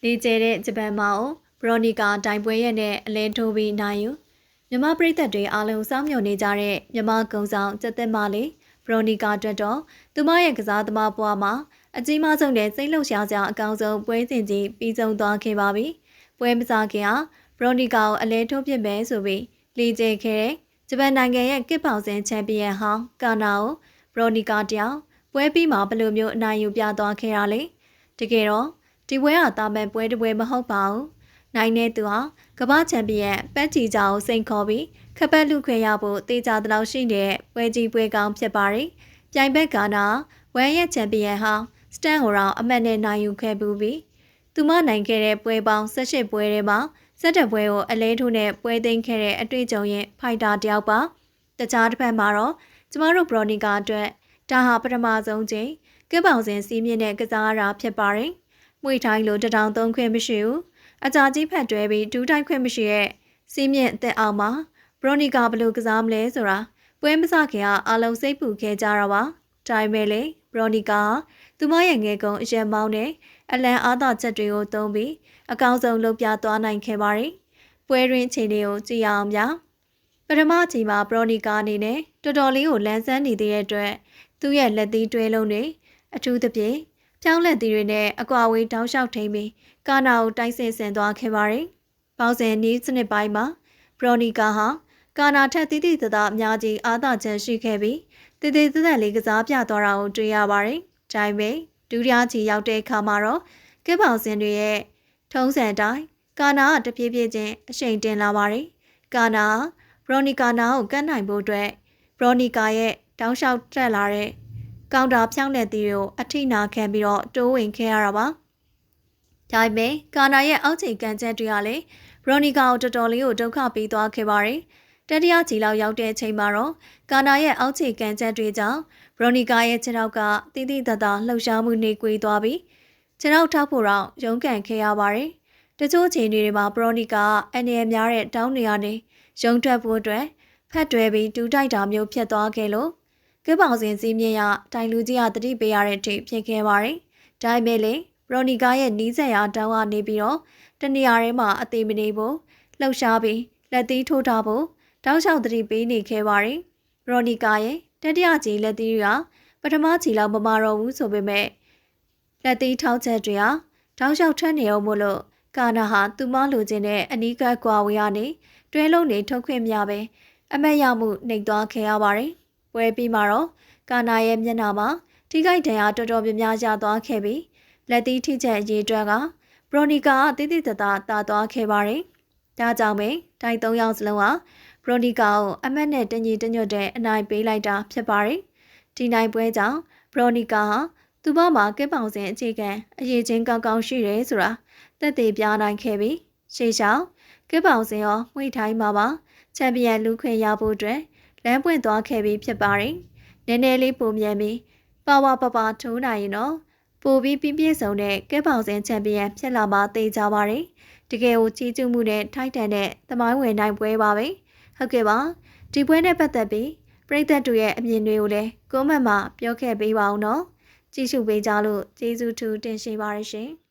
လေကျဲတဲ့ဂျပန်မောင်ဘရိုနီကာတိုင်ပွဲရဲ့နဲ့အလဲထိုးပြီးနိုင်ယူမြမပရိသတ်တွေအားလုံးစောင့်မျှော်နေကြတဲ့မြမကုံဆောင်ကျက်သက်မလေးဘရိုနီကာအတွက်တော့သူမရဲ့ကစားသမားဘဝမှာအကြီးမားဆုံးတဲ့စိတ်လှုပ်ရှားစရာအကောင်းဆုံးပွဲစဉ်ကြီးပြီးဆုံးသွားခဲ့ပါပြီ။ပွဲမစားခင်ဟာဘရိုနီကာကိုအလဲထိုးပြစ်မယ်ဆိုပြီးလေကျဲခဲ့တဲ့ဂျပန်နိုင်ငံရဲ့ကစ်ပေါင်စင်ချန်ပီယံဟောင်းကာနာကိုဘရိုနီကာတယောက်ပွဲပြီးမှဘယ်လိုမျိုးအနိုင်ယူပြသွားခဲ့ရလဲ။တကယ်တော့ဒီပွဲဟာတာမန်ပွဲတစ်ပွဲမဟုတ်ပါဘူး။နိုင်တဲ့သူဟာကမ္ဘာချန်ပီယံပတ်ချီဂျာကိုစိန်ခေါ်ပြီးခပတ်လူခွဲရဖို့တေချာတလောက်ရှိတဲ့ပွဲကြီးပွဲကောင်းဖြစ်ပါတယ်။ပြိုင်ဘက်ကနာဝမ်ရဲ့ချန်ပီယံဟာစတန်ကိုတော့အမှတ်နဲ့နိုင်ယူခဲ့ပြီးသူမနိုင်ခဲ့တဲ့ပွဲပေါင်း18ပွဲထဲမှာ17ပွဲကိုအလဲထိုးနဲ့ပွဲသိမ်းခဲ့တဲ့အတွေ့အကြုံရဲ့ဖိုက်တာတယောက်ပါ။တခြားတစ်ဖက်မှာတော့ကျမတို့ဘရိုနီကာအတွက်ဒါဟာပထမဆုံးချိန်ကပောင်စင်စီးမြင့်တဲ့ကစားရဖြစ်ပါတယ်။မွေထိုင်းလိုတထောင်သုံးခွင့်မရှိဘူး။အကြာကြီးဖက်တွဲပြီးဒူးတိုင်းခွင့်မရှိရဲ့စီးမြင့်အသက်အောင်မှာဘရိုနီကာဘယ်လိုကစားမလဲဆိုတာပွဲမစခင်ကအလုံးစိတ်ပူခဲ့ကြတာပါ။ဒါပေမဲ့လေဘရိုနီကာသူမရဲ့ငယ်ကုန်းအရက်မောင်းနဲ့အလံအားသာချက်တွေကိုသုံးပြီးအကောင်းဆုံးလုပ်ပြသွားနိုင်ခဲ့ပါတယ်။ပွဲရင်းအခြေအနေကိုကြည့်ရအောင်ဗျာ။ပထမအချိန်မှာဘရိုနီကာအနေနဲ့တော်တော်လေးကိုလန်းဆန်းနေသေးတဲ့အတွက်သူ့ရဲ့လက်သီးတွဲလုံးတွေအထူးသဖြင့်ပြောင်းလက်သီးတွေနဲ့အကွာဝေးတောင်းလျှောက်ထိန်ပြီးကာနာကိုတိုက်ဆင်ဆင်သွားခဲ့ပါတယ်။ပေါင်းစင်နီးစနစ်ပိုင်းမှာဘရိုနီကာဟာကာနာထက်တိတိတသားအများကြီးအားသာချက်ရှိခဲ့ပြီးတည်တည်သက်လေးကစားပြသွားတာကိုတွေ့ရပါတယ်။ဒါပေမဲ့ဒုတိယချီရောက်တဲ့အခါမှာတော့ကစ်ပေါင်စင်တွေရဲ့ထုံးစံတိုင်းကာနာကတပြေးပြေးချင်းအရှိန်တင်လာပါတယ်။ကာနာဘရိုနီကာနာကိုကတ်နိုင်ဖို့အတွက်ဘရိုနီကာရဲ့တောင်းလျှောက်တက်လာတဲ့ကောင်တာဖြောင်းတဲ့တီကိုအထိနာခံပြီးတော့တိုးဝင်ခဲ့ရတာပါ။ဒါပေမဲ့ကာနာရဲ့အောက်ခြေကန်ချက်တွေကလည်းဘရိုနီကာကိုတော်တော်လေးကိုဒုက္ခပေးသွားခဲ့ပါတယ်။တတိယချီလောက်ရောက်တဲ့အချိန်မှာတော့ကာနာရဲ့အောက်ခြေကန်ချက်တွေကြောင့်ဘရိုနီကာရဲ့ခြေထောက်ကတိတိတတ်တာလှုပ်ရှားမှုနေကွေးသွားပြီးခြေထောက်ထောက်ဖို့တော့ရုန်းကန်ခဲ့ရပါတယ်။တချို့ချိန်တွေမှာဘရိုနီကာအနေနဲ့များတဲ့တောင်းနေရနေရုံထွက်ဖို့အတွက်ဖက်တွဲပြီးတူးတိုက်တာမျိုးဖြစ်သွားခဲ့လို့ကပောင်စင်စီးမြင့်ရတိုင်လူကြီးကတတိပေးရတဲ့အထိဖြစ်ခဲ့ပါတယ်။ဒါပေမဲ့လေဘရိုနီကာရဲ့နီးစက်ရာတောင်းကနေပြီးတော့တနေရာထဲမှာအသေးမနေဖို့လှုပ်ရှားပြီးလက်သီးထိုးထားဖို့တောက်လျှောက်တတိပေးနေခဲ့ပါတယ်။ဘရိုနီကာရဲ့တတိယကြီးလက်သီးတွေကပထမချီလောက်မမာတော့ဘူးဆိုပေမဲ့လက်သီးထောက်ချက်တွေကတောက်လျှောက်ထွက်နေအောင်မို့လို့ကာနာဟာသူမလိုချင်တဲ့အနီးကပ်ကွာဝေးရနေတွဲလုံးနေထုတ်ခွင့်မရပဲအမတ်ရမှုနှိမ်သွားခဲ့ရပါတယ်။ပွဲပြီးမှာတော့ကာနာရဲ့မျက်နှာမှာထိခိုက်ဒဏ်ရာတော်တော်များများရသွားခဲ့ပြီးလက်သီးထိချက်အရေးအတွက်ကဘရိုနီကာကတိတိတသားတာသွားခဲ့ပါတယ်။ဒါကြောင့်ပဲတိုင်၃ယောက်စလုံးဟာဘရိုနီကာကိုအမတ်နဲ့တညီတညွတ်တဲ့အနိုင်ပေးလိုက်တာဖြစ်ပါတယ်။ဒီနိုင်ပွဲကြောင့်ဘရိုနီကာဟာသူမမှာကစ်ပေါင်စင်အခြေခံအရေးချင်းကောင်းကောင်းရှိတယ်ဆိုတာသက်သေပြနိုင်ခဲ့ပြီးရှေ့လျှောက်ကစ်ပေါင်စင်ရောမှိထိုင်းမှာပါချန်ပီယံလူခွင့်ရဖို့အတွက်လမ်းပွင့်သွားခဲ့ပြီးဖြစ်ပါတယ်။နည်းနည်းလေးပုံမြန်ပြီးပါဝါပပထိုးနိုင်ရင်တော့ပိုပြီးပြည့်ပြည့်စုံတဲ့ကစ်ပေါင်စင်ချန်ပီယံဖြစ်လာမှသိကြပါတယ်။တကယ်ကိုကြီးကျူးမှုနဲ့ထိုက်တန်တဲ့သမိုင်းဝင်နိုင်ပွဲပါပဲ။ဟုတ်ကဲ့ပါ။ဒီပွဲနဲ့ပတ်သက်ပြီးပရိသတ်တို့ရဲ့အမြင်တွေကိုလည်းကွန်မန့်မှာပြောခဲ့ပေးပါဦးနော်။ကြည့်ရှုပေးကြလို့ကျေးဇူးထူးတင်ရှိပါရရှင်။